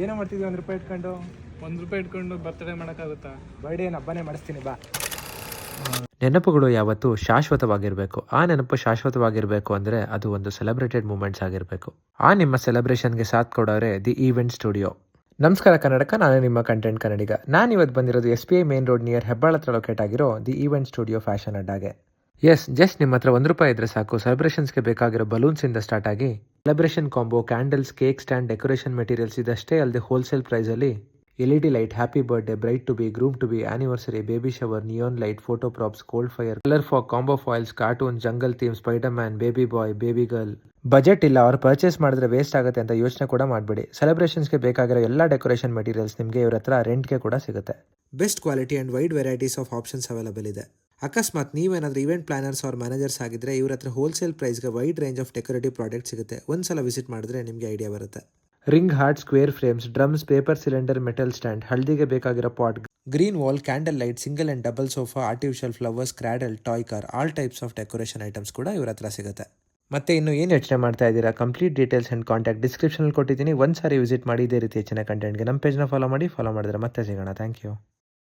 ಏನೋ ಮಾಡ್ತಿದ್ವಿ 1 ರೂಪಾಯಿ ಇಟ್ಕೊಂಡು. 1 ರೂಪಾಯಿ ಇಟ್ಕೊಂಡು ಬರ್ತ್ಡೇ ಮಾಡೋಕ್ಕಾಗುತ್ತಾ? ಬರ್ಡೇ ಏನು ಹಬ್ಬನೇ ಮಾಡಿಸ್ತೀನಿ ಬಾ. ನೆನಪುಗಳು ಯಾವತ್ತೂ ಶಾಶ್ವತವಾಗಿರಬೇಕು. ಆ ನೆನಪು ಶಾಶ್ವತವಾಗಿರಬೇಕು ಅಂದರೆ ಅದು ಒಂದು ಸೆಲೆಬ್ರೇಟೆಡ್ ಮೂಮೆಂಟ್ಸ್ ಆಗಿರಬೇಕು. ಆ ನಿಮ್ಮ ಸೆಲೆಬ್ರೇಷನ್ಗೆ ಸಾಥ್ ಕೊಡೋರೆ ದಿ ಈವೆಂಟ್ ಸ್ಟುಡಿಯೋ. ನಮಸ್ಕಾರ ಕನ್ನಡಕ, ನಾನು ನಿಮ್ಮ ಕಂಟೆಂಟ್ ಕನ್ನಡಿಗ. ನಾನು ಇವತ್ತು ಬಂದಿರೋದು SBI main road near Hebbal ಹತ್ರ ಲೊಕೇಟ್ ಆಗಿರೋ ದಿ ಈವೆಂಟ್ ಸ್ಟುಡಿಯೋ ಫ್ಯಾಷನ್ ಅಡ್ಡಾಗೆ. ಜಸ್ಟ್ ನಿಮ್ಮ ಹತ್ರ 1 ರೂಪಾಯಿ ಇದ್ರೆ ಸಾಕು, ಸೆಲೆಬ್ರೇಷನ್ಸ್ಗೆ ಬೇಕಾಗಿರೋ ಬಲೂನ್ಸಿಂದ ಸ್ಟಾರ್ಟ್ ಆಗಿ celebration combo, candles, cake stand, decoration materials ಇದಷ್ಟೇ ಅಲ್ಲದೆ ಹೋಲ್ಸೇಲ್ ಪ್ರೈಸಲ್ಲಿ LED light, happy birthday, bride to be, groom to be, anniversary, baby shower, neon light, photo props, cold fire, colour fog, combo foils, cartoon, jungle theme, Spiderman, baby boy, baby girl. Budget ಇಲ್ಲ, ಅವ್ರು purchase ಮಾಡಿದ್ರೆ waste ಆಗುತ್ತೆ ಅಂತ ಯೋಚನೆ ಕೂಡ ಮಾಡಬೇಡಿ. ಸೆಲೆಬ್ರೇಷನ್ಸ್ಗೆ ಬೇಕಾಗಿರೋ ಎಲ್ಲ ಡೆಕೋರೇಷನ್ ಮೆಟೀರಿಯಲ್ಸ್ ನಿಮಗೆ ಇವ್ರ ಹತ್ರ ರೆಂಟ್ಗೆ ಕೂಡ ಸಿಗುತ್ತೆ. Best quality and wide varieties of options available ಇದೆ. ಅಕಸ್ಮಾತ್ ನೀವೇನಾದರೂ ಇವೆಂಟ್ ಪ್ಲಾನರ್ಸ್ ಆರ್ ಮ್ಯಾನೇಜರ್ಸ್ ಆಗಿದ್ರೆ ಇವ್ರ ಹತ್ರ ಹೋಲ್ಸೇಲ್ ಪ್ರೈಸ್ಗೆ wide range of decorative product ಸಿಗುತ್ತೆ. ಒಂದ್ಸಲ ವಿಸಿಟ್ ಮಾಡಿದ್ರೆ ನಿಮಗೆ ಐಡಿಯಾ ಬರುತ್ತೆ. Ring, heart, square frames, drums, paper cylinder, metal stand, ಹಳದಿಗೆ ಬೇಕಾಗಿರೋ pot, green wall, candle light, single and double sofa, artificial flowers, cradle, toy car, all types of decoration items ಕೂಡ ಇವ್ರ ಹತ್ರ ಸಿಗುತ್ತೆ. ಮತ್ತೆ ಇನ್ನು ಏನು ಯೋಚನೆ ಮಾಡ್ತಾ ಇದ್ದೀರಾ? ಕಂಪ್ಲೀಟ್ ಡೀಟೇಲ್ಸ್ ಆ್ಯಂಡ್ ಕಾಂಟ್ಯಾಕ್ಟ್ ಡಿಸ್ಕ್ರಿಪ್ಷನಲ್ಲಿ ಕೊಟ್ಟಿದ್ದೀನಿ. ಒಂದ್ಸಾರಿ ವಿಸಿಟ್ ಮಾಡಿ. ಇದೇ ರೀತಿ ಹೆಚ್ಚಿನ ಕಂಟೆಂಟ್ಗೆ ನಮ್ಮ ಪೇಜ್ನ ಫಾಲೋ ಮಾಡಿದ್ರೆ ಮತ್ತೆ ಸಿಗೋಣ. Thank you.